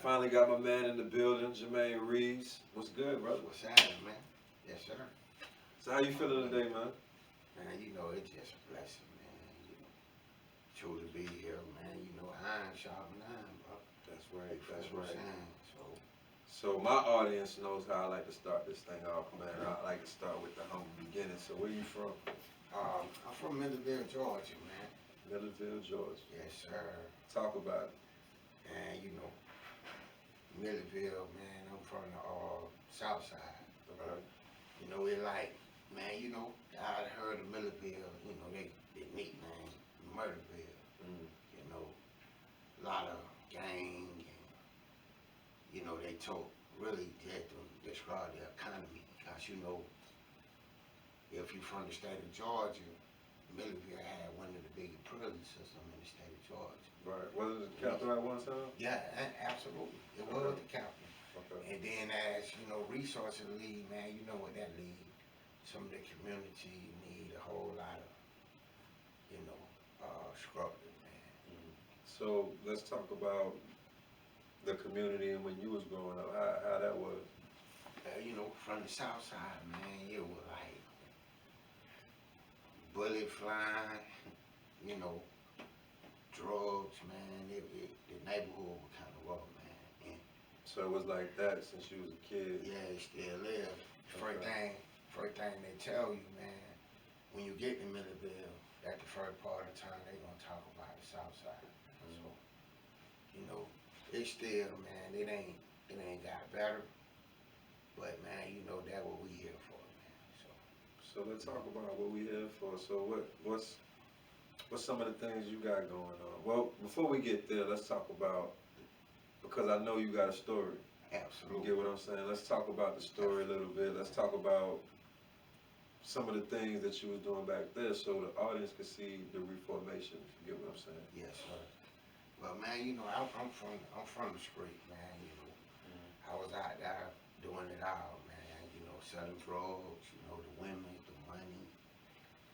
Finally got my man in the building, Jermaine Reaves. What's good, brother? What's happening, man? Yes, sir. So how you feeling today, man? Man, you know, it's just a blessing, man. You know, true to be here, man. You know, iron sharpen iron, bro. That's right, You that's feel what right. I'm saying? So my audience knows how I like to start this thing off, man. I like to start with the humble beginning. So where you from? I'm from Milledgeville, Georgia, man. Milledgeville, Georgia. Yes, sir. Talk about it. And, you know, Milledgeville, man, I'm from the south side. Okay. You know, it like, man, you know, I heard of Milledgeville, you know, they nickname Murderville. You know, a lot of gang and, you know, they told really had to describe the economy because, you know, if you're from the state of Georgia, Milledgeville had one of the biggest prison systems in the state of Georgia. Right. Was it the capital at one time? Yeah, absolutely. It was the capital. Okay. And then as, you know, resources lead, man, you know what that lead. Some of the community need a whole lot of, you know, scrubbing, man. So let's talk about the community and when you was growing up, how that was. You know, from the south side, man, it was like bullet flying, you know, drugs, man. The neighborhood was kind of rough, man. And So it was like that since you was a kid. yeah, it still is. Okay. First thing they tell you, man, when you get to Milledgeville, at the first part of the time, they gonna talk about the south side. So, you know, it's still, man, it ain't got better. But man, you know that what we here for, man. So let's talk about what we here for. So what's some of the things you got going on? Well, before we get there, let's talk about, because I know you got a story. You Absolutely. get what I'm saying? Let's talk about the story a little bit. Let's talk about some of the things that you was doing back there so the audience could see the reformation. You get what I'm saying? Yes, sir. Well, man, you know, I'm from the street, man. You know, I was out there doing it all, man. You know, selling drugs. You know, the women, the money,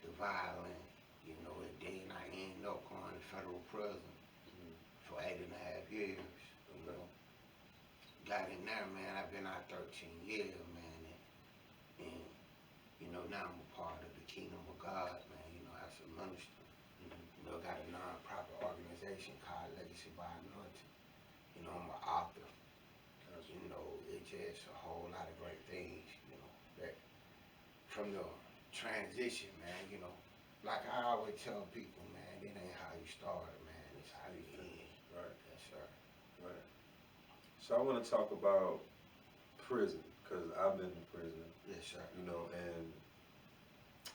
the violence. You know, and then I ended up going to federal prison for 8.5 years. You know, got in there, man. I've been out 13 years, man. And you know, now I'm a part of the kingdom of God, man. You know, as a minister. You know, got a non-profit organization called Legacy by Anointed. You know, I'm an author. You know, it's just a whole lot of great things, you know, that from the transition, man, you know, like I always tell people, man, it ain't how you start, man, it's how you end. Right. Yes, sir. Right. So I want to talk about prison, because I've been in prison. Yes, sir. You know, and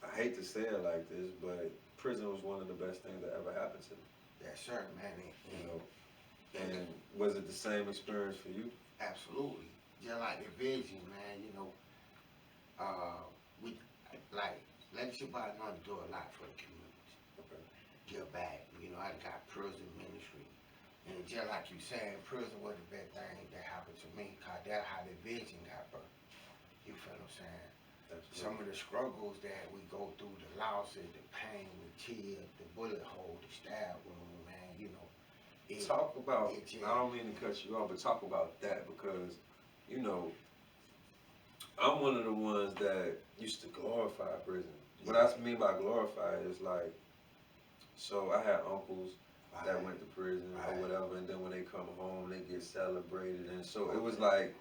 I hate to say it like this, but prison was one of the best things that ever happened to me. Yes, sir, man. You know, and was it the same experience for you? Absolutely. Just like the vision, man, you know, we, like, Legacy by Anointed do a lot for the community. Okay. Give back. You know, I got prison ministry. And just like you saying, prison was the best thing that happened to me, because that's how the vision got birthed. You feel what I'm saying? Absolutely. Some of the struggles that we go through, the losses, the pain, the tears, the bullet hole, the stab wound, man, you know. Talk about, I don't mean to cut you off, but talk about that, because, you know, I'm one of the ones that used to glorify prison. What I mean by glorify is like, so I had uncles that went to prison or whatever, and then when they come home, they get celebrated, and so it was like,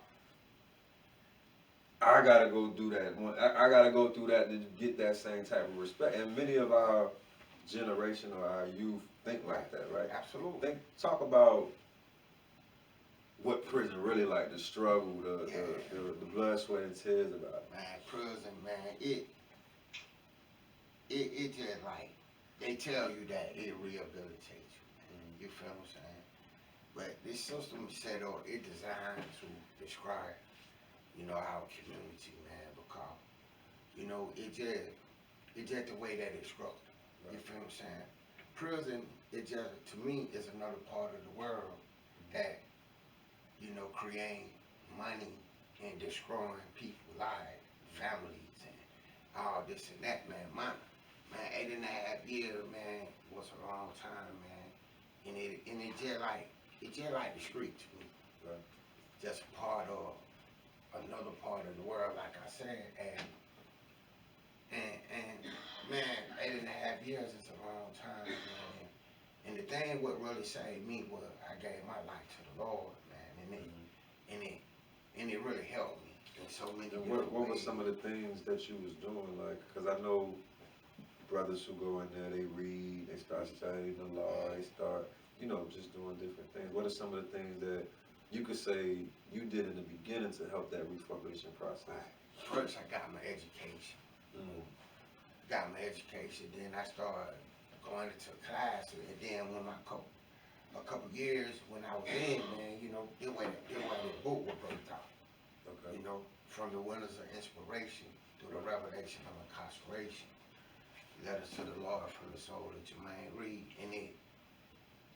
I gotta go do that. I gotta go through that to get that same type of respect. And many of our generation or our youth think like that, right? Absolutely. Talk about what prison really like, the struggle, the blood, sweat, and tears about it. Man, prison, man, it just like, they tell you that it rehabilitates you, man. You feel what I'm saying? But this system is set up, it designed to describe, you know, our community, man, because, you know, it just the way that it's structured. You feel what I'm saying? Prison, it just, to me, is another part of the world that, you know, creating money and destroying people's lives, families, and all this and that, man. Man, 8.5 years, man, was a long time, man. And it just like the street to me. Right. just part of another part of the world, like I said, and man, 8.5 years is a long time, man. And the thing what really saved me was I gave my life to the Lord, man, and it really helped me in so many And different what were ways. some of the things that you was doing? Like, because I know brothers who go in there, they read, they start studying the law, they start, just doing different things. What are some of the things that you could say you did in the beginning to help that reformation process? Right. First, I got my education. Mm. Got my education, then I started going into classes, and then when a couple years when I was in, man, it went the book was broke out. Okay. From the windows of inspiration through the revelation of incarceration, letters to the Lord from the soul of Jermaine Reaves,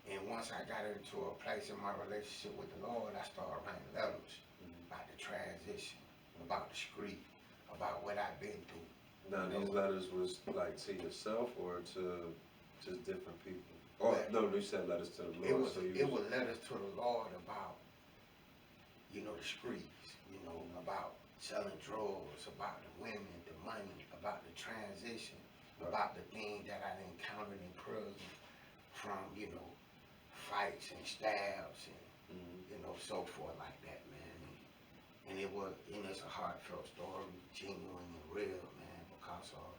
and once I got into a place in my relationship with the Lord, I started writing letters about the transition, about the street, about what I've been through. Now, these letters was like to yourself or to just different people? Or no, you said letters to the Lord. It was letters to the Lord about, the streets, about selling drugs, about the women, the money, about the transition, about the things that I encountered in prison from, fights and stabs and, so forth like that, man. And it's a heartfelt story, genuine and real, man, because of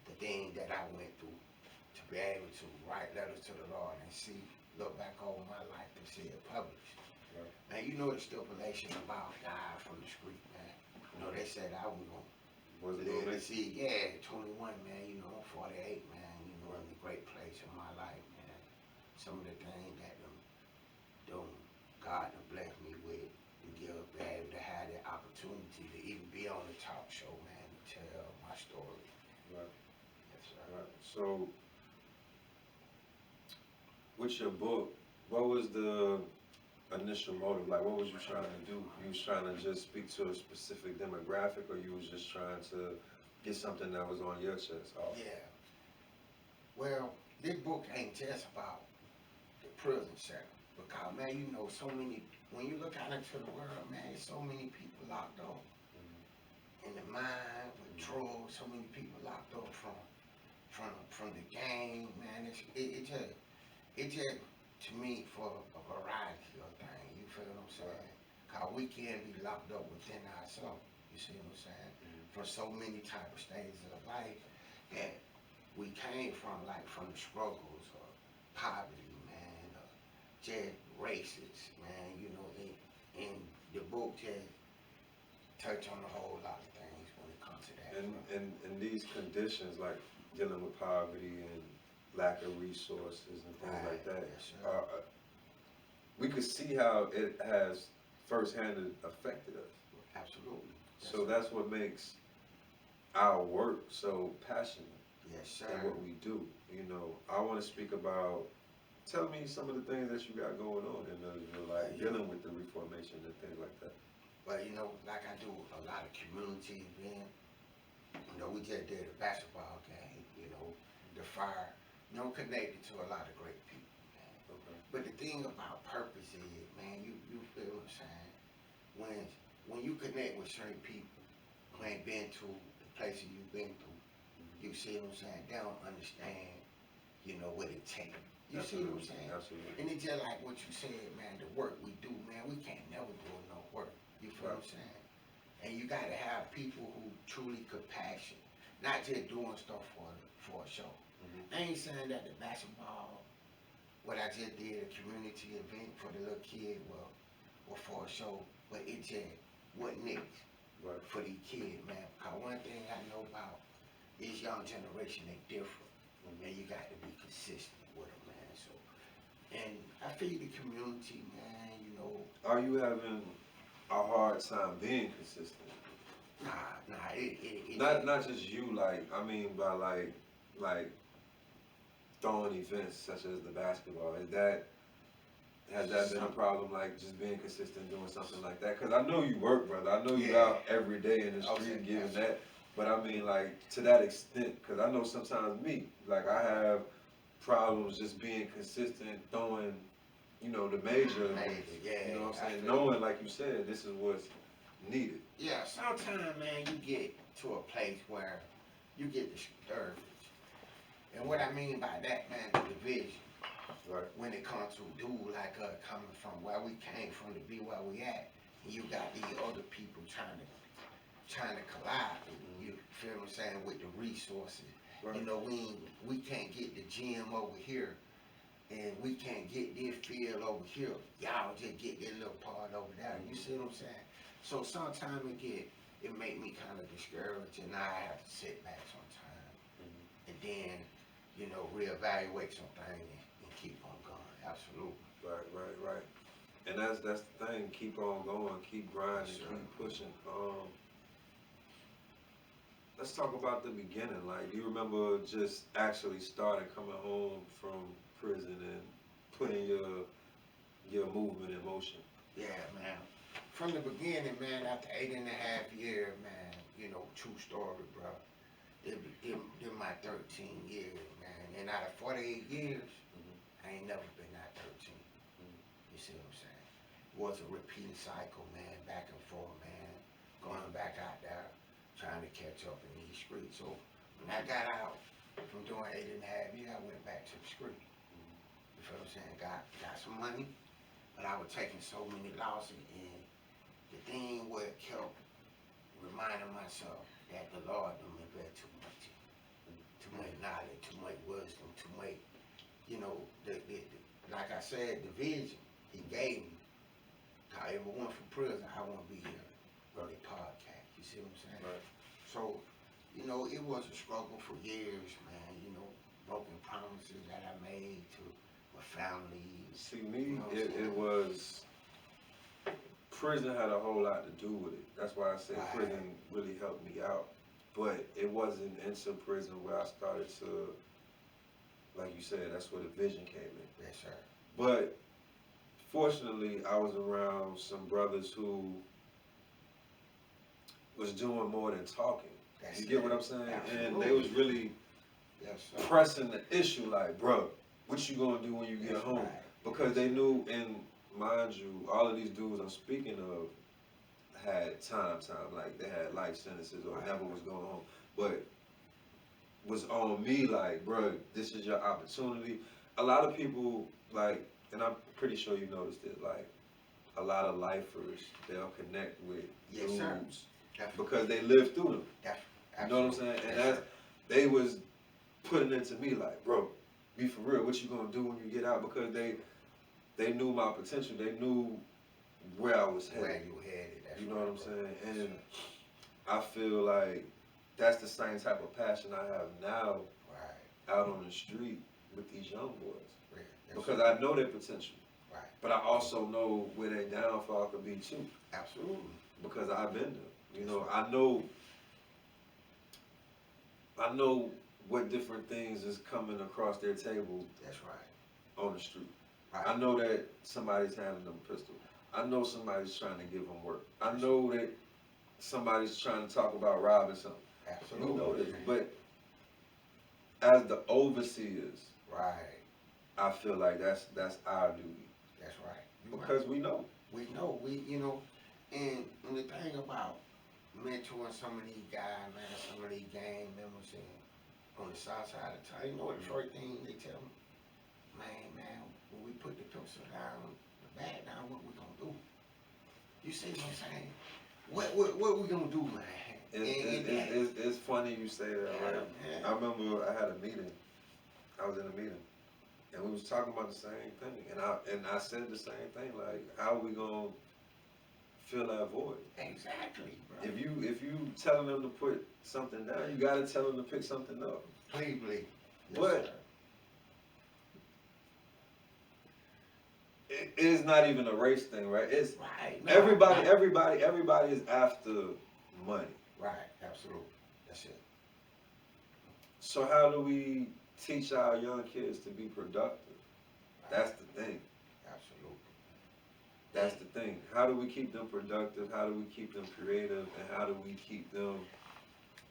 the things that I went through to be able to write letters to the Lord and look back over my life and see it published. Right. Man, the stipulation about dying from the street, man. They said I was going to live to see, 21, man, I'm 48, man, in a great place in my life, man. Some of the things that God done blessed me with to be able to have the opportunity to even be on the talk show, man, to tell my story. Right. Yes, sir. Right. So, with your book, what was the initial motive? Like, what was you trying to do? You was trying to just speak to a specific demographic, or you was just trying to get something that was on your chest? Yeah. Well, this book ain't just about the prison center. Because, man, so many, when you look out into the world, man, there's so many people locked up in the mind, with drugs, so many people locked up from the gang, man. It just, to me, for a variety of things, you feel what I'm saying? Because we can be locked up within ourselves, you see what I'm saying? For so many type of stages of life that we came from, like from the struggles of poverty, man, just racist, man, and the book just touch on a whole lot of things when it comes to that. And these conditions, like dealing with poverty and lack of resources and things like that, yes, we could see how it has firsthand affected us. Absolutely. Yes, so that's what makes our work so passionate. Yes, sir. And what we do. I want to speak about. Tell me some of the things that you got going on in like dealing with the reformation and things like that. Well, like I do a lot of community events. We just did a basketball game. The fire. Connected to a lot of great people, man. Okay. But the thing about purpose is, man, you feel what I'm saying? When you connect with certain people who ain't been to the places you've been through, you see what I'm saying? They don't understand, what it takes. You see what I'm saying? Absolutely. And it's just like what you said, man, the work we do, man, we can't never do enough work. You feel what I'm saying? And you gotta have people who truly compassion, not just doing stuff for a show. I ain't saying that the basketball, what I just did, a community event for the little kid, was for a show, but it just wasn't next for these kids, man. Because one thing I know about this young generation, they different, and you got to be consistent with them, man. So, and I feel the community, man. Are you having a hard time being consistent? Nah. Not just you, like I mean by like throwing events such as the basketball. Has that been a problem, like just being consistent doing something like that? Because I know you work, brother. I know you out every day in the street giving that. But I mean, like to that extent, because I know sometimes me, like I have problems just being consistent, throwing you know, the major, yeah. you know what I'm saying? Knowing, like you said, this is what's needed. Yeah, sometimes, man, you get to a place where you get discouraged. And what I mean by that, man, the division. Right. When it comes to dude like us coming from where we came from to be where we at, and you got these other people trying to collide. You feel what I'm saying, with the resources. Right. You know, we can't get the gym over here, and we can't get this field over here. Y'all just get that little part over there. You see what I'm saying? So sometimes it make me kind of discouraged, and I have to sit back sometimes, and then, you know, reevaluate some things and keep on going. Absolutely. Right. And that's the thing. Keep on going. Keep grinding. Yes, keep pushing. Let's talk about the beginning. Like, do you remember just actually starting coming home from prison and putting your movement in motion? Yeah, man. From the beginning, man, after 8.5 years, man, you know, true story, bro. Them my 13 years, man. And out of 48 years, I ain't never been out 13. You see what I'm saying? It was a repeating cycle, man, back and forth, man. Going back out there, trying to catch up in these streets. So when I got out from doing 8.5 years, I went back to the street. You feel what I'm saying? Got some money, but I was taking so many losses, and the thing where it kept reminding myself that the Lord don't invest too much knowledge, too much wisdom, too much, you know, like I said, the vision he gave me. If I ever went from prison, I want to be here running podcast. You see what I'm saying? Right. So, you know, it was a struggle for years, man. You know, broken promises that I made to my family. See, me, You know it was, prison had a whole lot to do with it. That's why I say prison really helped me out. But it wasn't into prison where I started to, like you said, that's where the vision came in. Yes, sir. But fortunately, I was around some brothers who was doing more than talking. You get what I'm saying? Absolutely. And they was really pressing the issue like, bro, what you gonna do when you get home? Right. Because they knew, and mind you, all of these dudes I'm speaking of had time, like they had life sentences or never was going home. But was on me like, bro, this is your opportunity. A lot of people, like, and I'm pretty sure you noticed it, like, a lot of lifers, they'll connect with dudes because they lived through them. You know what I'm saying? And that's, they was putting it to me like, bro, be for real, what you gonna do when you get out? Because they knew my potential, they knew where I was headed. Where you headed. You know what I'm saying? And I feel like that's the same type of passion I have now out on the street with these young boys. Because I know their potential. Right. But I also know where their downfall could be too. Absolutely. Because I've been there. You know, I know what different things is coming across their table. That's right. On the street. Right. I know that somebody's handing them a pistol. I know somebody's trying to give them work. I know that somebody's trying to talk about robbing something. Absolutely. You know this. But as the overseers, I feel like that's our duty. That's right. Because we know. We know. You know, and the thing about mentoring some of these guys, man, some of these gang members on the south side of town, you know what the first thing they tell me? Man, when we put the pistol down, the bag down, what we gonna do? You see what I'm saying? What we gonna do, man? It's funny you say that, right? Yeah. I remember I had a meeting. I was in a meeting, and we was talking about the same thing, and I said the same thing, like, how are we gonna fill that void? Exactly, bro. If you telling them to put something down, you gotta tell them to pick something up. Please. Yes, but sir. it is not even a race thing, right? It's right. No, everybody is after money. Right, absolutely. That's it. So how do we teach our young kids to be productive? That's the thing. Absolutely. That's the thing. How do we keep them productive? How do we keep them creative? And how do we keep them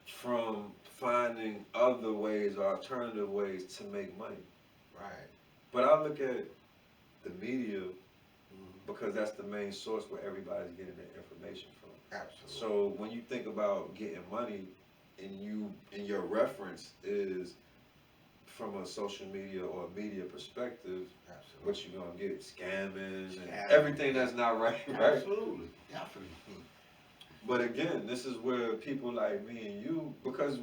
from finding other ways or alternative ways to make money? Right. But I look at the media, Mm-hmm. because that's the main source where everybody's getting their information from. Absolutely. So when you think about getting money, and your reference is from a social media or a media perspective, Absolutely. what you gonna get? Scamming and Scamming. everything that's not right, right? Absolutely. Definitely. But again, this is where people like me and you, because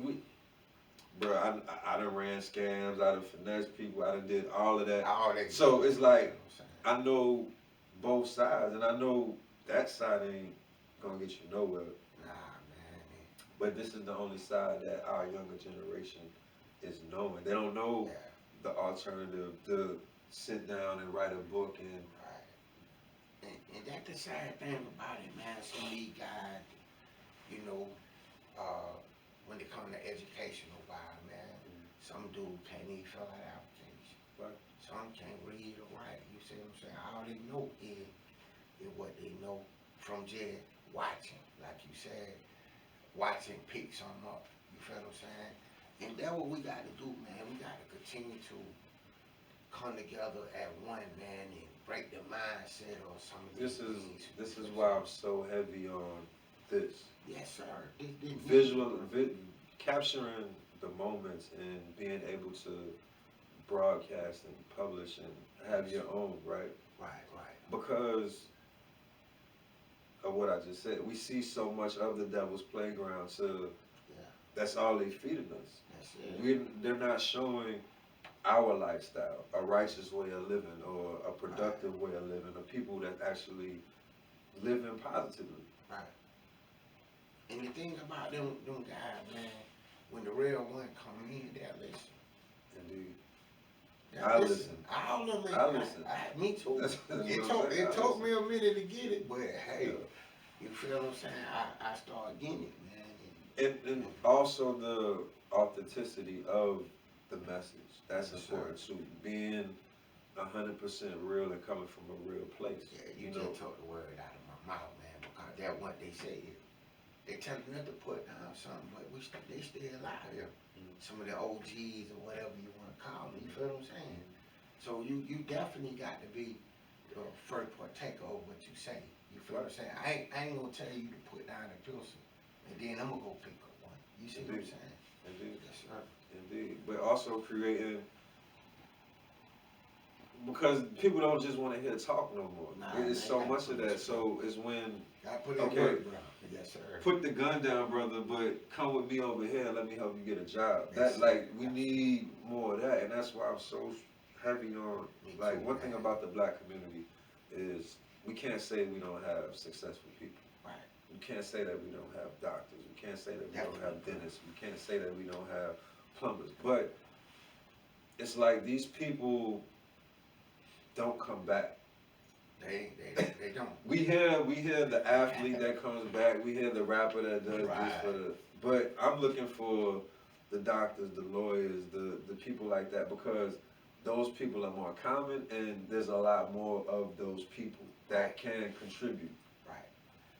bro, I done ran scams, I done finessed people, I done did all of that. All that. So it's like, You know what I'm I know both sides, and I know that side ain't gonna get you nowhere. saying? Nah, man. But this is the only side that our younger generation is knowing. They don't know Yeah. the alternative, to sit down and write a book and Right. And that's the sad thing about it, man. Some of these guys, you know, when it comes to educational wise, man, some dude can't even fill out an application. Right. Some can't read or write. You see what I'm saying? All they know is what they know from just watching, like you said, watching pick something up. You feel what I'm saying? And that's what we got to do, man. We got to continue to come together at one, man, and break the mindset of some of these things. This is why I'm so heavy on this. Yes, sir. This Capturing the moments and being able to broadcast and publish and have your own, right? Right. Because of what I just said, we see so much of the devil's playground. Yeah. That's all they feeding us. That's it. They're not showing our lifestyle, a righteous way of living, or a productive way of living, or people that actually living positively. Right. And the thing about them guys, man, when the real one come in, they'll listen. Indeed. They'll I listen. All of them. I listen. Me too. That's It took me a minute to get it, but hey, Yeah. you feel what I'm saying? I started getting it, man. And also the authenticity of the message. That's Yes, important too. Being 100% real and coming from a real place. Yeah, you just took the word out of my mouth, man, because that's what they say. They tell you not to put down something, but they still out here. Some of the OGs or whatever you want to call them, you feel what I'm saying? So you definitely got to be the first partaker of what you say. You feel what I'm saying? I ain't gonna tell you to put down a pencil, and then I'm gonna go pick up one. You see what I'm saying? Indeed. Yes, sir. Indeed. But also creating, because people don't just want to hear talk no more. Nah, It's man, so gotta much of put that. this- So it's when, Gotta put in Okay. work, bro. Yes, sir. put the gun down, brother, but come with me over here and let me help you get a job. Yes, That, like, we need more of that, and that's why I'm so heavy on, Me like, too, one thing man. about the black community is we can't say we don't have successful people. Right. We can't say that we don't have doctors. We can't say that we don't have Definitely. dentists. We can't say that we don't have plumbers. But it's like these people don't come back. They don't. We hear the athlete that comes back. We hear the rapper that does this Right. for the. But I'm looking for the doctors, the lawyers, the people like that, because those people are more common, and there's a lot more of those people that can contribute. Right.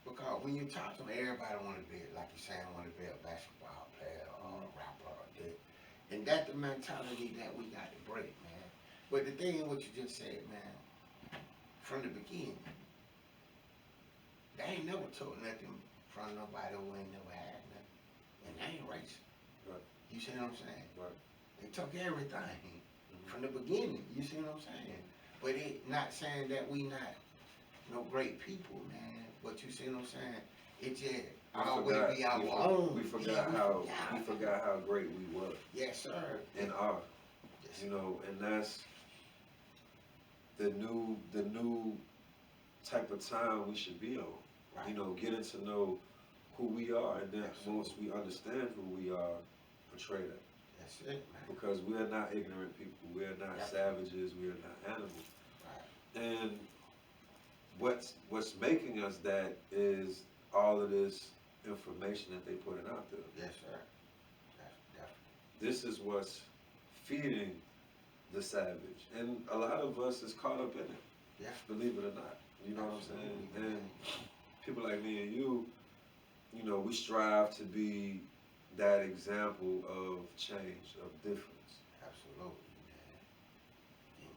Because when you talk to them, everybody want to be, like you're saying, want to be a basketball player or a rapper or this. And that's the mentality that we got to break, man. But the thing is what you just said, man, from the beginning, they ain't never took nothing from nobody who ain't never had nothing. And they ain't racist. Right. You see what I'm saying? Right. They took everything from the beginning. You see what I'm saying? But it not saying that we not no great people, man. But you see what I'm saying? It just always be our own. We forgot how great we were Yes, sir. and are. Yes, You know, and that's the new type of time we should be on. right. You know, getting to know who we are, and then Absolutely. once we understand who we are, portray that. That's it, man. Because we are not ignorant people. We are not Definitely. savages. We are not animals. Right. And what's making us that is all of this information that they putting out there. Yes, sir. That's definitely. This is what's feeding the savage, and a lot of us is caught up in it. Yeah. Believe it or not, you know what I'm saying. Absolutely, And people like me and you know, we strive to be that example of change, of difference. Absolutely, man.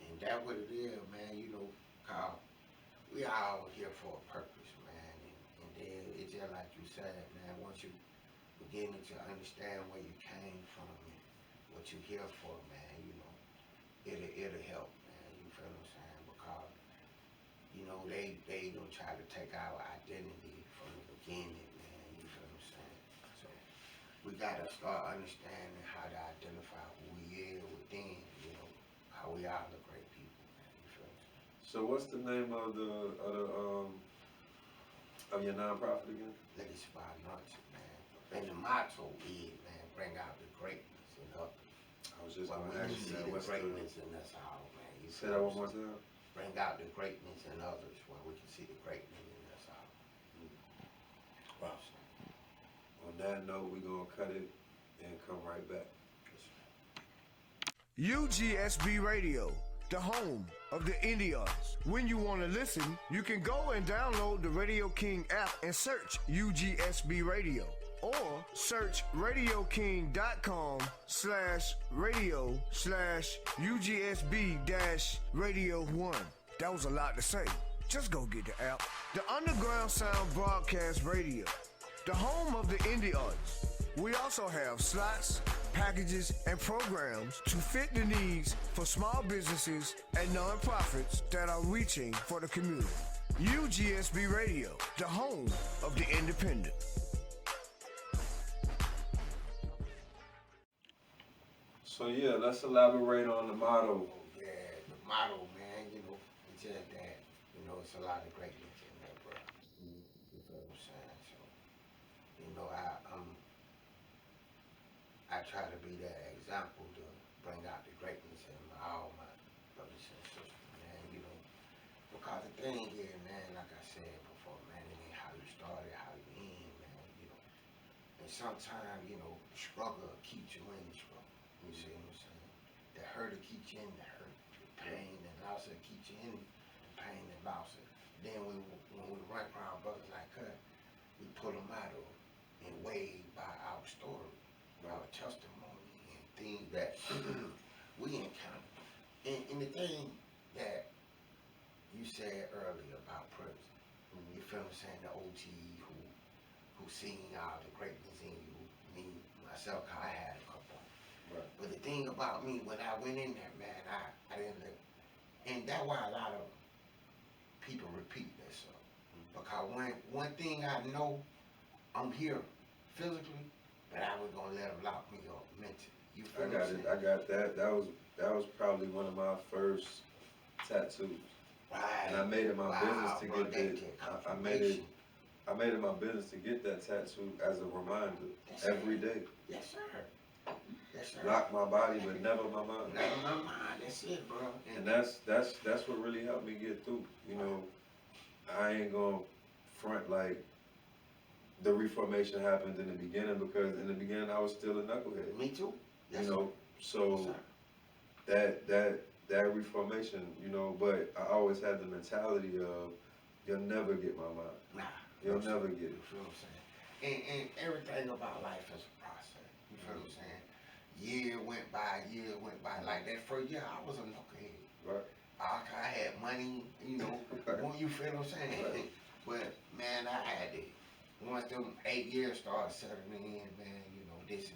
And That's what it is, man. You know, cause we all here for a purpose, man. And then it's just like you said, man. Once you beginning to understand where you came from and what you here for, man, you know, it'll help, man. You feel what I'm saying? Because you know they gonna try to take our identity from the beginning, man. You feel what I'm saying? So we gotta start understanding how to identify who we is within, you know, how we are the great people, man. You feel what I'm saying? So what's the name of your nonprofit again? Legacy by Anointed, man. And the motto is, man, bring out the greatness in others. I was just Well, going we to ask can you see that. the What's greatness in us all, man. You say feel that what one I'm more saying? time? Bring out the greatness in others where we can see the greatness in us all. Wow. On that note, we're going to cut it and come right back. UGSB Radio, the home of the Indians. When you want to listen, you can go and download the Radio King app and search UGSB Radio. Or search RadioKing.com/radio/UGSB-Radio1. That was a lot to say. Just go get the app. The Underground Sound Broadcast Radio, the home of the indie artists. We also have slots, packages, and programs to fit the needs for small businesses and nonprofits that are reaching for the community. UGSB Radio, the home of the independent. So yeah, let's elaborate on the motto. Yeah, the motto, man, you know, it's just that, you know, it's a lot of greatness in there, bro. You feel what I'm saying? So, you know, I try to be that example to bring out the greatness in all my brothers and sisters, man, you know. Because the thing is, man, like I said before, man, it ain't how you started, how you end, man, you know. And sometimes, you know, the struggle keeps you in the struggle. You see what I'm saying? The hurt will keep you in the hurt. The pain and loss will keep you in the pain and loss. Then when we run around brothers like her, we pull them out of and weighed by our story, our testimony, and things that we encounter. And the thing that you said earlier about prison, you feel what I'm saying? The OT who seen all the greatness in you, me, myself, I had a couple. Right. But the thing about me, when I went in there, man, I didn't live. And that's why a lot of people repeat themselves. Because one thing I know, I'm here physically, but I was gonna let them lock me up mentally. You feel what I'm saying? I got that. That was probably one of my first tattoos. Right. And I made it my business to bro, get that. I made it my business to get that tattoo as a reminder every day. Yes, sir. Yes, sir. Lock my body, but never my mind. Never my mind. That's it, bro. And that's what really helped me get through. You know, I ain't gonna front like the reformation happened in the beginning, because in the beginning I was still a knucklehead. Me too. Yes, You know, so yes, that reformation, you know, but I always had the mentality of, you'll never get my mind. Nah. You'll never get it. You feel what I'm saying? And everything about life is a process. You feel what I'm saying? Year went by, like that first year I was a knucklehead. Right. I had money, you know, you feel what I'm saying? Right. But man, I had it. Once them 8 years started settling in, man, you know, this is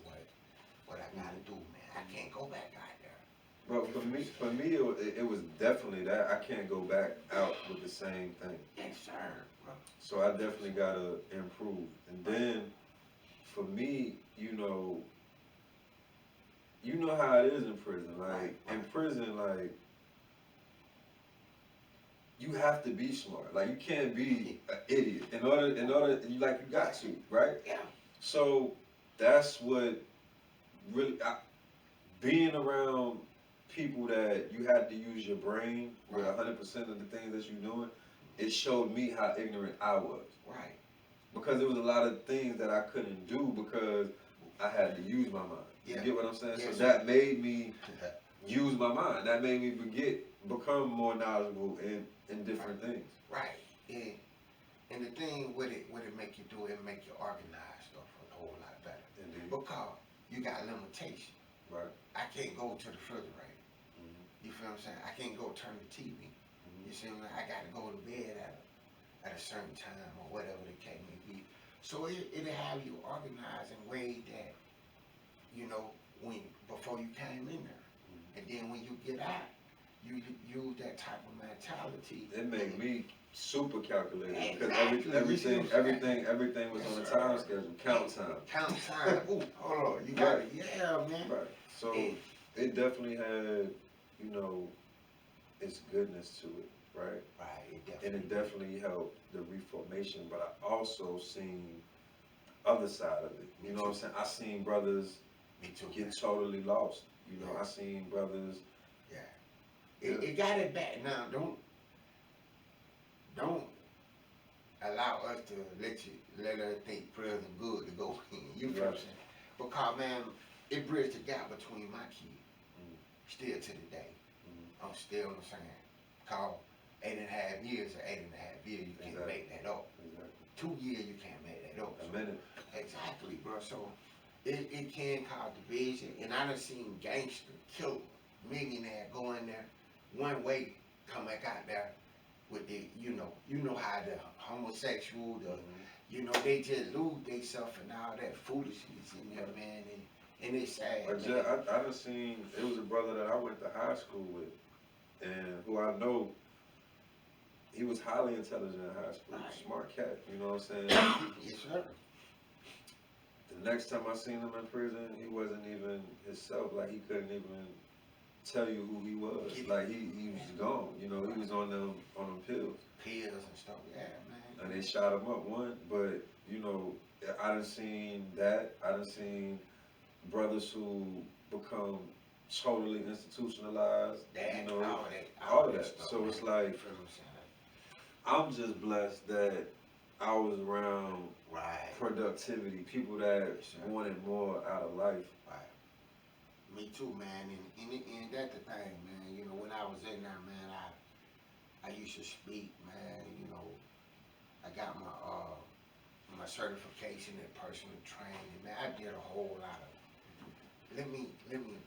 what I gotta do, man. I can't go back out there. But for me, it was definitely that. I can't go back out with the same thing. Yes, sir, bro. So I definitely gotta improve. And then, for me, you know how it is in prison. Like, in prison, like, you have to be smart. Like, you can't be an idiot. In order, you got to, right? Yeah. So that's what really, being around people that you had to use your brain with 100% of the things that you're doing, it showed me how ignorant I was. Right. Because there was a lot of things that I couldn't do because I had to use my mind. You get what I'm saying? Yes, so that made me use my mind. That made me become more knowledgeable in different things. Right. And the thing with it make you do, it make you organize stuff a whole lot better. Indeed. Because you got limitations. Right. I can't go to the refrigerator. You feel what I'm saying? I can't go turn the TV. You see what I'm saying? I got to go to bed at a certain time or whatever the case may be. So it'll have you organized in ways that, you know, before you came in there. And then when you get out, you use that type of mentality. It made me super calculated because Exactly. everything was on a time schedule. Count time. Count time. Ooh, hold on. You got it. Yeah, man. Right. So it definitely had, you know, its goodness to it, right? Right. And it definitely helped the reformation. But I also seen other side of it. You know what I'm saying? I seen brothers get totally lost. You know, I seen brothers. Yeah. It got it back. Now, don't allow us to let us think prayers are good to go in. You feel what I'm saying? Because, man, it bridged the gap between my kids. Still to the day. I'm still the same. Cause 8.5 years or 8.5 years, you can't make that up. Exactly. 2 years, you can't make that up. A minute. Exactly, bro. So it can cause division. And I done seen gangster, killer, millionaire go in there one way, come back out there with the, you know how the homosexual, you know, they just lose themselves and all that foolishness in there, man. And it's sad. I done seen, it was a brother that I went to high school with, and who I know, he was highly intelligent in high school, smart cat, you know what I'm saying? Yes, sir. The next time I seen him in prison, he wasn't even himself, like he couldn't even tell you who he was. Like he was gone, you know, he was on them pills. Pills and stuff, yeah, man. And they shot him up but, you know, I done seen that, I done seen brothers who become totally institutionalized, you know, all of that. So it's like, I'm just blessed that I was around productivity, people that wanted more out of life. Right. Me too, man. And that's the thing, man. You know, when I was in there, man, I used to speak, man. You know, I got my certification in personal training, man. I did a whole lot of. Let me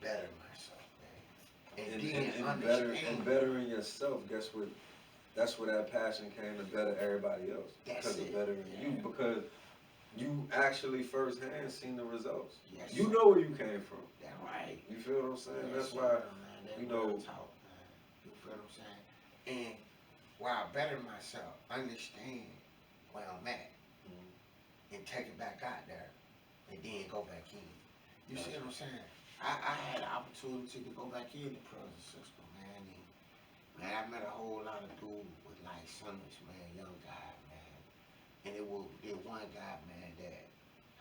better myself, man. And bettering yourself, guess what? That's where that passion came to better everybody else. Because of bettering you. Because you actually firsthand seen the results. Yes, you know where you came from. That's right. You feel what I'm saying? Yes, that's why, you know. You feel what I'm saying? And while bettering myself, understand where I'm at, and take it back out there, and then go back in. You see what I'm saying? I had the opportunity to go back in the prison system, man. And, man, I met a whole lot of dudes with like summits, man, young guy, man. And there one guy, man, that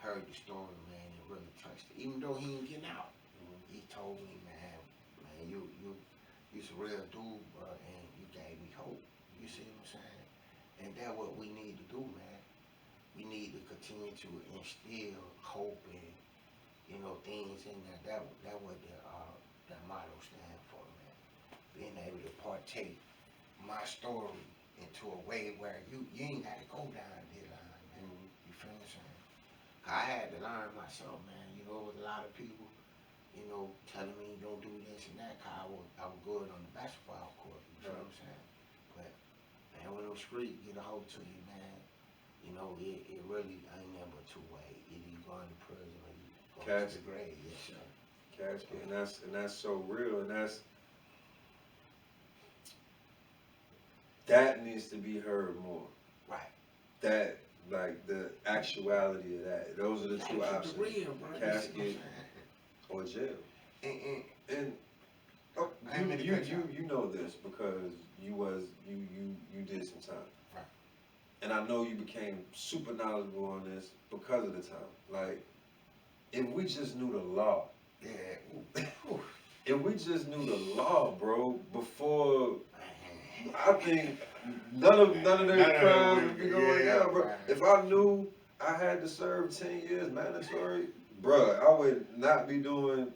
heard the story, man, and really touched it. Even though he ain't getting out, he told me, man, you's a real dude, bro, and you gave me hope. You see what I'm saying? And that's what we need to do, man. We need to continue to instill hope and, you know, things in there. That what the motto stand for, man. Being able to partake my story into a way where you ain't got to go down this line, man. You feel what I'm saying? I had to learn myself, man. You know, there was a lot of people, you know, telling me don't do this and that, cause I was good on the basketball court. You feel what I'm saying? But man, when them streets get a hold to you, man, you know, it really ain't never two ways. Either you going to prison or you going to the grave. Yes, sir. Casket, and that's so real, and that needs to be heard more. Right. That, like, the actuality of that. Those are the two options. Real, casket or jail. And you know this because you did some time. Right. And I know you became super knowledgeable on this because of the time. Like, if we just knew the law. Yeah. If we just knew the law, bro, before, I think none of their crimes would be going down, bro. If I knew I had to serve 10 years mandatory, bro, I would not be doing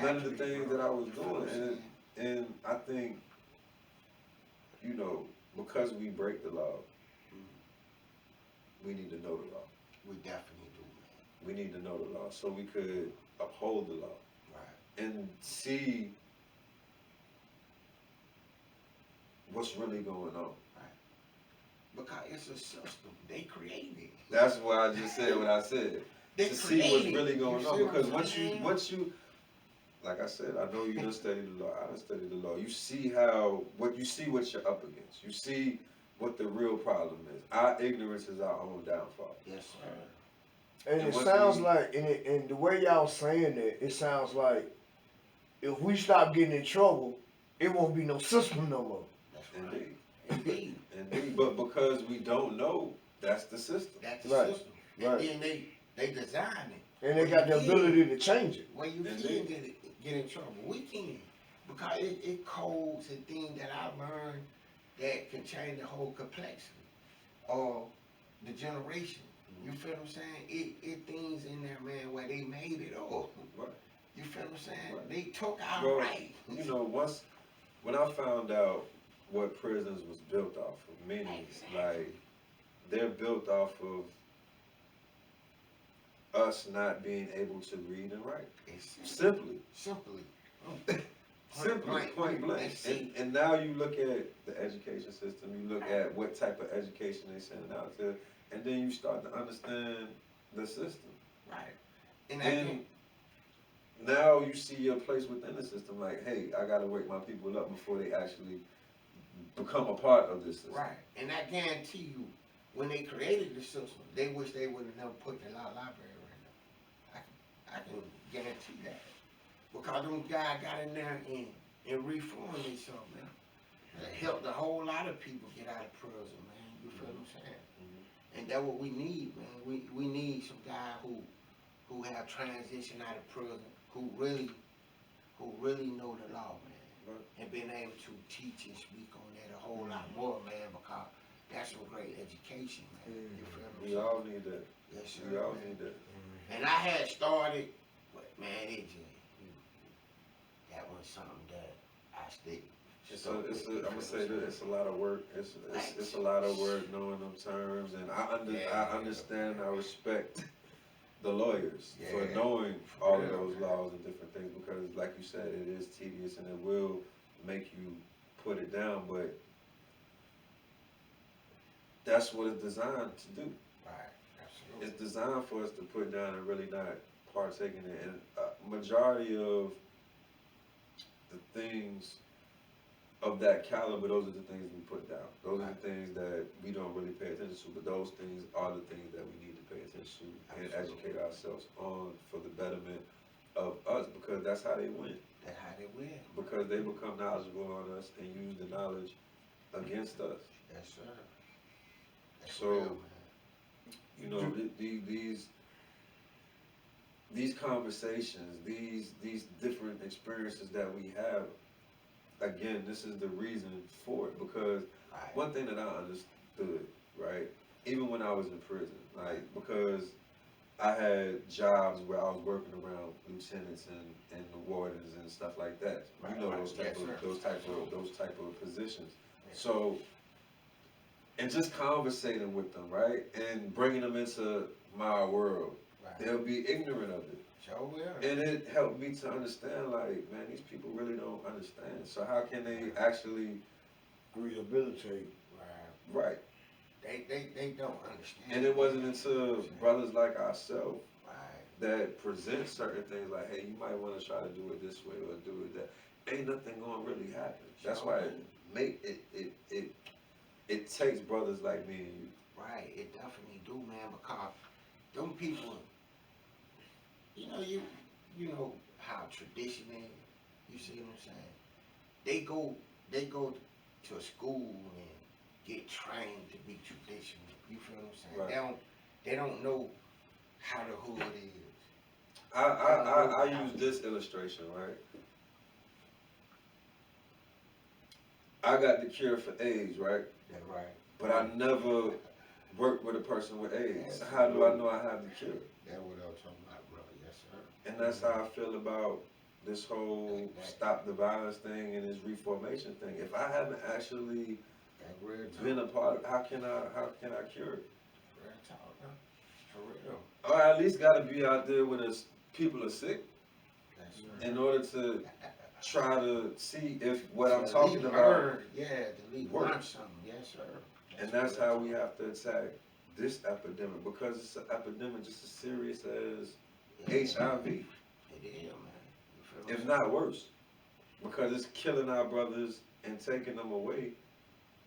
none of the things that I was doing. And I think, you know, because we break the law, we need to know the law. We definitely do, man. We need to know the law so we could uphold the law. Right. And see what's really going on. Because it's a system. They created it. That's why I just said what I said. They to see what's created really it. going You on. see what Because I'm once you, like I said, I know you done studied the law. I done studied the law. You see what you're up against. You see what the real problem is. Our ignorance is our own downfall. Yes, sir. And it sounds like, and the way y'all saying it, it sounds like if we stop getting in trouble, it won't be no system no more. That's Indeed. right. Indeed. Indeed. But because we don't know, that's the system. That's the Right. system. And Right. then they design it. And they got the ability to change it. Where you Indeed. can get in trouble. We can. Because it codes and things that I learned that can change the whole complexity of the generation. You feel what I'm saying? It things in there, man, where they made it all. Right. You feel what I'm saying? Right. They took our Well, right. You know, when I found out what prisons was built off of, meaning like they're built off of us not being able to read and write. It's Simply. Simply. Simply, point blank. And now you look at the education system, you look at what type of education they sending out to, and then you start to understand the system. Right. And now you see your place within the system, like, hey, I gotta wake my people up before they actually become a part of this system. Right. And I guarantee you, when they created the system, they wish they would have never put the law library in there. I can guarantee that. Because them guys got in there and reformed themselves, man. It helped a whole lot of people get out of prison, man. You feel what I'm saying? Mm-hmm. And that's what we need, man. We need some guy who have transitioned out of prison, who really know the law, man. Right. And been able to teach and speak on that a whole lot more, man, because that's some great education, man. You feel what I'm We saying? all need that. Yes, sir. We all man. need that. And I had started, but man, that was something that I stick. I'm gonna say that it's a lot of work. It's a lot of work knowing them terms, and I understand. I respect the lawyers for knowing all of those laws and different things, because, like you said, it is tedious and it will make you put it down. But that's what it's designed to do. Right. Absolutely. It's designed for us to put down and really not partake in it. And a majority of the things of that caliber, those are the things we put down. Those are the things that we don't really pay attention to, but those things are the things that we need to pay attention to and educate ourselves on for the betterment of us, because that's how they win. That's how they win. Because they become knowledgeable on us and use the knowledge against us. Yes, sir. That's So, real, man. you know, these conversations, these different experiences that we have, again, this is the reason for it. Because Right. one thing that I understood, right, even when I was in prison, like, because I had jobs where I was working around lieutenants and the wardens and stuff like that. Right, You know, right. those type Yes, of sir. those type of positions. Yeah. So, and just conversating with them, right, and bringing them into my world, Right. they'll be ignorant of it. Sure will. And it helped me to understand, like, man, these people really don't understand. So how can they actually Rehabilitate. Right. right? They don't understand. And it wasn't until brothers like ourselves Right. that present certain things like, hey, you might want to try to do it this way or do it that. Ain't nothing gonna really happen. That's why it takes brothers like me and you. Right. It definitely do, man, because them people, you know how tradition is. You see what I'm saying? They go to a school and get trained to be traditional. You feel what I'm saying? Right. They don't know how the hood is. I use this illustration, right? I got the cure for AIDS, right? That's right. But I never worked with a person with AIDS. So how do I know I have the cure? That's what I'm talking about, brother. Yes, sir. And that's how I feel about this whole stop the violence thing and this reformation thing. If I haven't actually That's real talk. been a part of, how can I cure it? Real talk, huh? For real. Or I at least got to be out there when people are sick That's right. in order to try to see if what So I'm the talking league about, learn, yeah, the league learn works. something, yes sir. and that's real how talk. we have to attack this epidemic, because it's an epidemic just as serious as Yeah, HIV, it is, man. You feel what if I'm not worse, because it's killing our brothers and taking them away,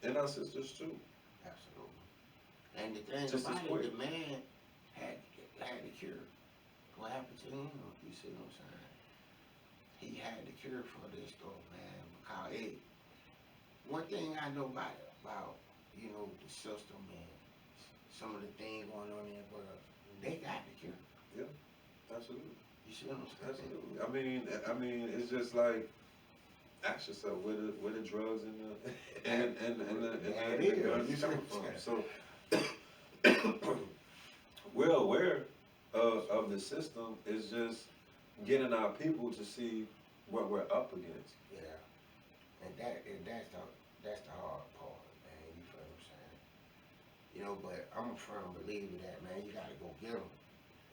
and our sisters too. saying? Absolutely. And the thing Just as about quick. it, the man had the cure. What happened to him? You see what I'm saying? He had the cure for this stuff, man. Because one thing I know about you know the system and some of the things going on in the world, they got the cure. Absolutely, You see what I'm saying? absolutely. I mean, it's just like, ask yourself where the drugs and the Yeah, it the is. guns You see coming what I'm from. So we're aware of the system. It's just getting our people to see what we're up against. Yeah, and that's the hard part, man. You feel what I'm saying? You know, but I'm a firm believer that, man, you gotta go get them.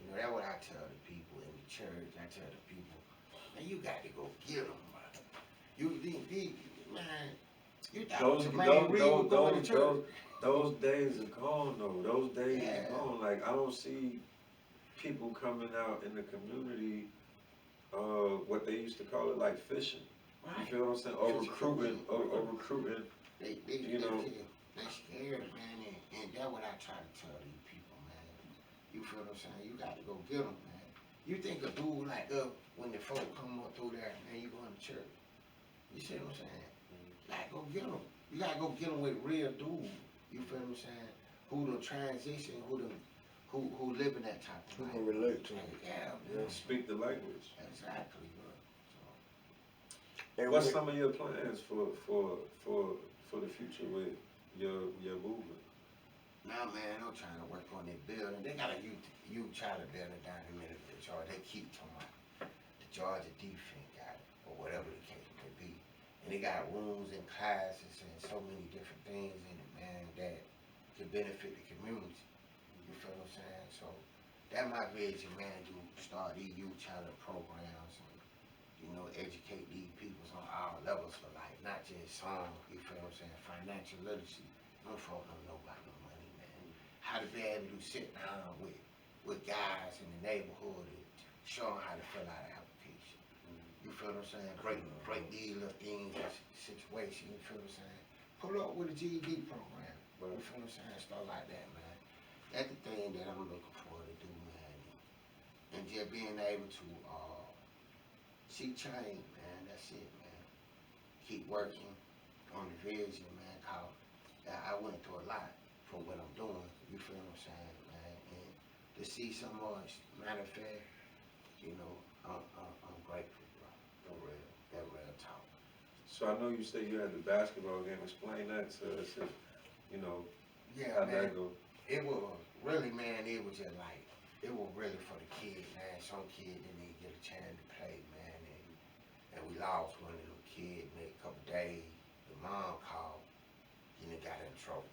You know, that's what I tell the people in the church. I tell the people, man, you got to go get them, man. Man, you thought Jermaine Reaves was going to church. Those days are gone though. Those days Yeah. are gone. Like, I don't see people coming out in the community, what they used to call it, like fishing. You Right. feel what I'm saying? Or recruiting, or recruiting. They You know. they scared, man, and that's what I try to tell these people, man. You feel what I'm saying? You got to go get them, man. You think a dude like when the folk come up through there, man, you going to church. You see what I'm saying? You got to go get them. You got to go get them with real dudes. You feel what I'm saying? Who done transition, who living that type of Who life. can relate to it? Yeah, man. Speak the language. Exactly, bro. So, And What's with- some of your plans for the future with your movement? now, man, I'm trying to work on their building. They got a youth child building down in Milledgeville, Georgia. They keep talking about the Georgia defense got it, or whatever the case may be. And they got rooms and classes and so many different things in it, man, that can benefit the community. You feel what I'm saying? So that my vision, man, to start these youth child programs and, you know, educate these people on all levels of life, not just some, you feel what I'm saying, financial literacy. No folk don't know about no money, man. How to be able to sit down with guys in the neighborhood and show them how to fill out an application. You feel what I'm saying? Break these little things, situation, you feel what I'm saying? Pull up with a GED program. You feel what I'm saying? Stuff like that, man. That's the thing that I'm looking forward to do, man. And just being able to see change, man. That's it, man. Keep working on the vision, man. Cause I went through a lot for what I'm doing. You feel what I'm saying, man? And to see so much manifest, you know, I'm grateful, bro. For real. That real talk. So I know you say you had the basketball game. Explain that to us. If, you know, Yeah, how'd man. that go? It was really, man, it was just like, it was really for the kids, man. Some kids didn't even get a chance to play, man. And we lost one of them kids in a couple days. The mom called, and it got in trouble.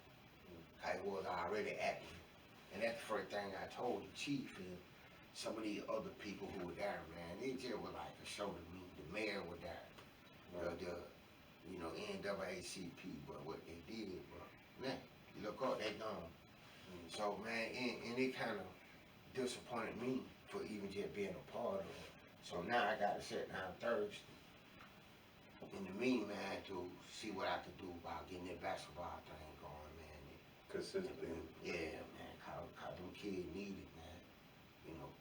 It was already acting. And that's the first thing I told the chief and some of the other people who were there, man. It just was like a show to me. The mayor was there. The you know, NAACP, but what they did, bro. Man, you look up, they gone. So, man, and it kind of disappointed me for even just being a part of it. So now I got to sit down Thursday in the meeting, man, to see what I could do about getting that basketball thing going, man. Consistently. Yeah, man, cause them kids need it, man. You know.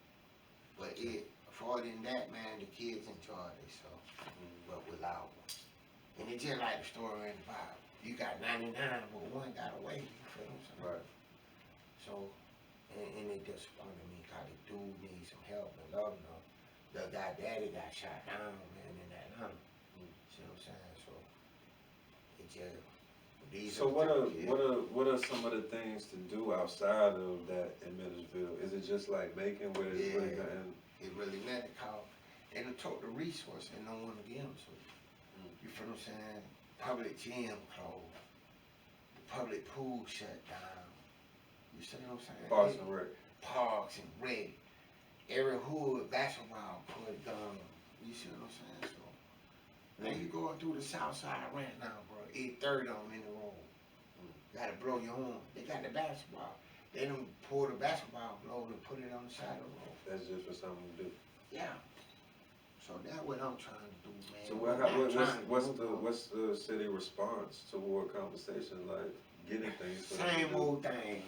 But further than that, man, the kids enjoyed themselves. But without one. And it's just like the story in the Bible. You got 99, but one got away. You feel what I'm saying? Right. So, and it disappointed me because the dude needs some help and love. You know. The guy daddy got shot down, man, in Atlanta. See what I'm saying? So, it just, these So are the type of kids. what are some of the things to do outside of that in Milledgeville? Is it just like making where it's really Yeah. nothing? It really mattered because they done took the resource and no one to give them to. You feel what I'm saying? Public gym closed. The public pool shut down. You see what I'm saying? Parks and Rec. Parks and rec. Every hood basketball put gone. You see what I'm saying? So Man, you going through the south side right now, bro. 8:30 on in the room. Gotta blow your horn. They got the basketball. They don't pull the basketball blow and put it on the side of the road. That's just for something to do. Yeah. So that's what I'm trying to do, man. So what's the city response toward conversation like getting things? Same old thing.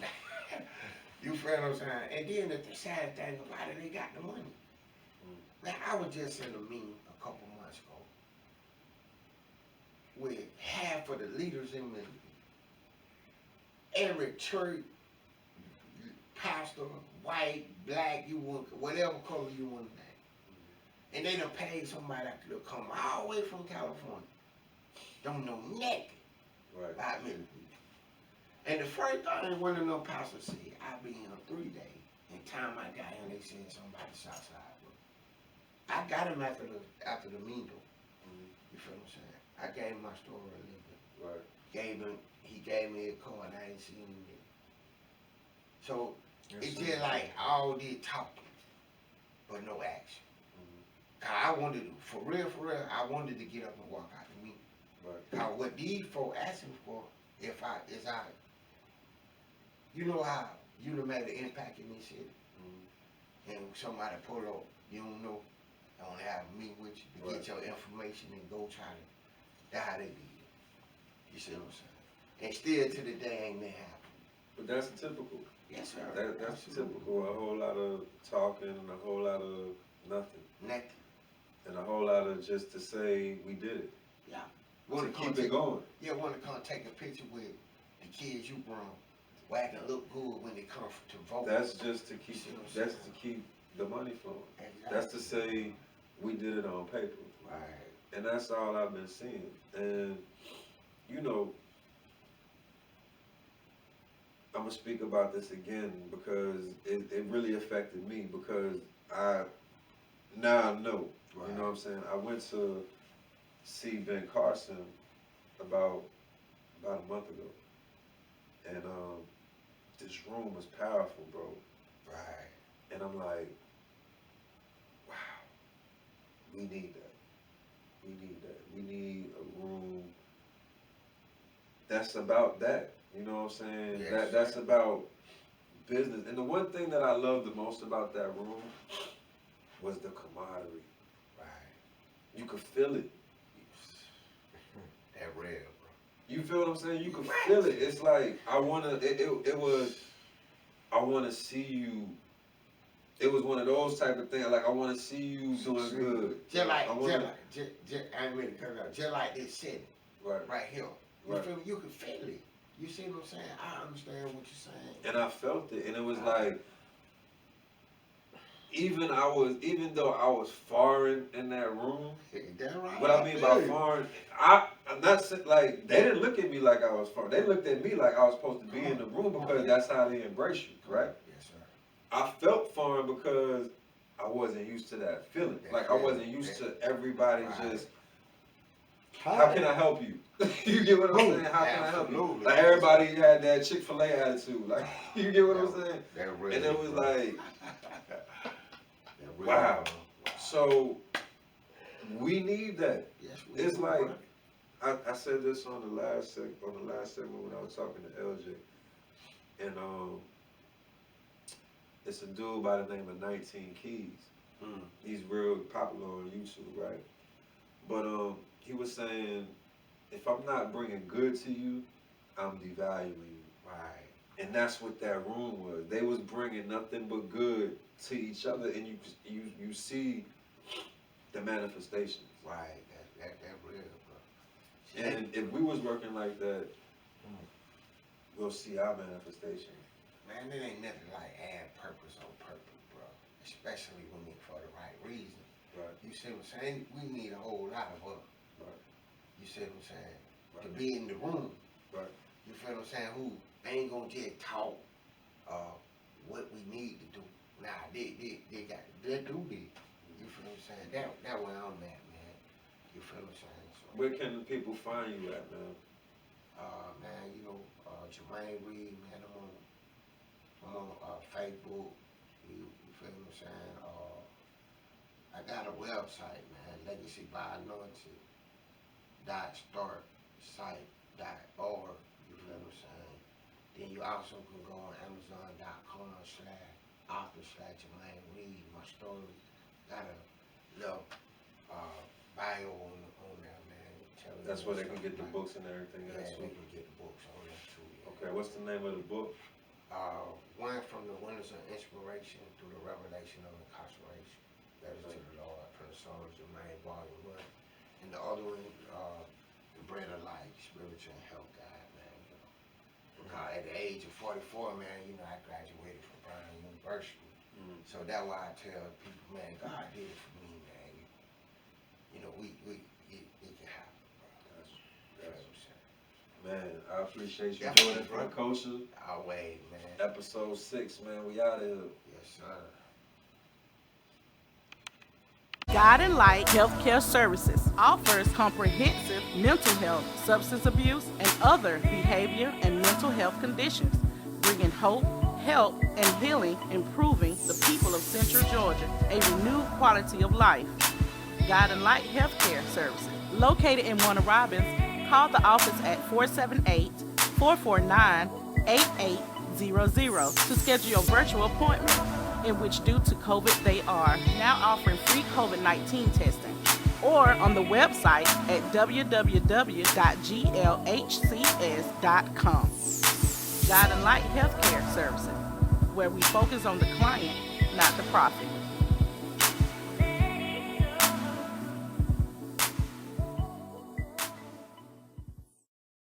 You feel what I'm saying? And then the sad thing about it, they got the money. Man, I was just in a meeting a couple months ago with half of the leaders in Milledgeville. Every church, pastor, white, black, you want, whatever color you want to name. And they done paid somebody to come all the way from California. Don't know nothing about Milledgeville. And the first thing one of them pastors said, I'll be here 3 days. And time I got here, they said something about the south side. I got him after the meeting. You feel what I'm saying? I gave him my story a little bit. He gave me a call and I ain't seen him yet. So it's just like all this talking, but no action. Cause I wanted to, for real, I wanted to get up and walk out the meeting. Cause what these folk asking for, you know how you done made an impact in this city. And somebody pull up, you don't know, I want to have a meet with you to get your information and go try to, that's how they did it. You see what I'm saying? And still to the day ain't that happen. But that's typical. Yes, sir. That's typical. A whole lot of talking and a whole lot of nothing. And a whole lot of just to say we did it. Yeah. To keep it going. Yeah, want to come take a picture with the kids you grown, where I can look good when they come to vote. That's just to keep. That's to keep the money flowing. Exactly. That's to say we did it on paper. Right. And that's all I've been seeing. And you know, I'm gonna speak about this again because it really affected me because now I know. Right. You know what I'm saying? I went to see Ben Carson about a month ago. And this room was powerful, bro. Right. And I'm like, wow, we need that. We need that. We need a room that's about that. You know what I'm saying? Yes. That's about business. And the one thing that I loved the most about that room was the camaraderie. Right. You could feel it. That real, bro. You feel what I'm saying? You could feel it. It's like I wanna see you. It was one of those type of things. Like I wanna see you doing good. Just like this city. Right here. You feel me? You can feel it. You see what I'm saying? I understand what you're saying. And I felt it, and it was like, even though I was foreign in that room. That's right. What I mean by foreign, I'm not saying like they didn't look at me like I was foreign. They looked at me like I was supposed to be in the room because that's how they embrace you, right? Yes, sir. I felt foreign because I wasn't used to that feeling. Like I wasn't used to everybody just. How can I help you? You get what I'm saying? How can I help you? Like everybody had that Chick-fil-A attitude. Like you get what I'm saying? And it was like, wow. So we need that. Yes, It's like I said this on the last segment when I was talking to LJ, and it's a dude by the name of 19 Keys. He's real popular on YouTube, right? But he was saying, if I'm not bringing good to you, I'm devaluing you. Right. And that's what that room was. They was bringing nothing but good to each other, and you see the manifestations. Right. That real, bro. And if we was working like that, we'll see our manifestation. Man, it ain't nothing like add purpose on purpose, bro. Especially when it's for the right reason. Right. You see what I'm saying? We need a whole lot of us. Right. You see what I'm saying? Right. To be in the room. Right. You feel what I'm saying? Who ain't gonna just talk what we need to do. Nah, they do this. You feel what I'm saying? That where I'm at, man. You feel what I'm saying? So, Where can people find you at, man? man, you know, Jermaine Reaves, man, I'm on Facebook. You feel what I'm saying? I got a website, man, Legacy by Anointed. .startsite.org. You feel what I'm saying? Then you also can go on Amazon.com/author/Jermaine Reaves. My story got a little bio on there, man. That's where they can get the books and everything Yeah, else. they can get the books on there too. Yeah. Okay, what's the name of the book? One from the windows of inspiration through the revelation of incarceration. That is to the Lord, from the Soul of Jermaine, Volume 1. And the other one, the bread of life, spiritual and health guide, man. You know. Because at the age of 44, man, you know, I graduated from Brown University. So that's why I tell people, man, God did it for me, man. You know, it can happen, bro. That's what I'm saying. Man, I appreciate you Definitely, doing it for the bro. culture. Our way, man. Episode 6, man. We out of here. Yes, sir. God and Light Healthcare Services offers comprehensive mental health, substance abuse, and other behavior and mental health conditions, bringing hope, help, and healing, improving the people of Central Georgia a renewed quality of life. God and Light Healthcare Services, located in Warner Robins. Call the office at 478-449-8800 to schedule your virtual appointment, in which due to COVID they are now offering free COVID-19 testing, or on the website at www.glhcs.com. God and Light Healthcare Services, where we focus on the client, not the profit.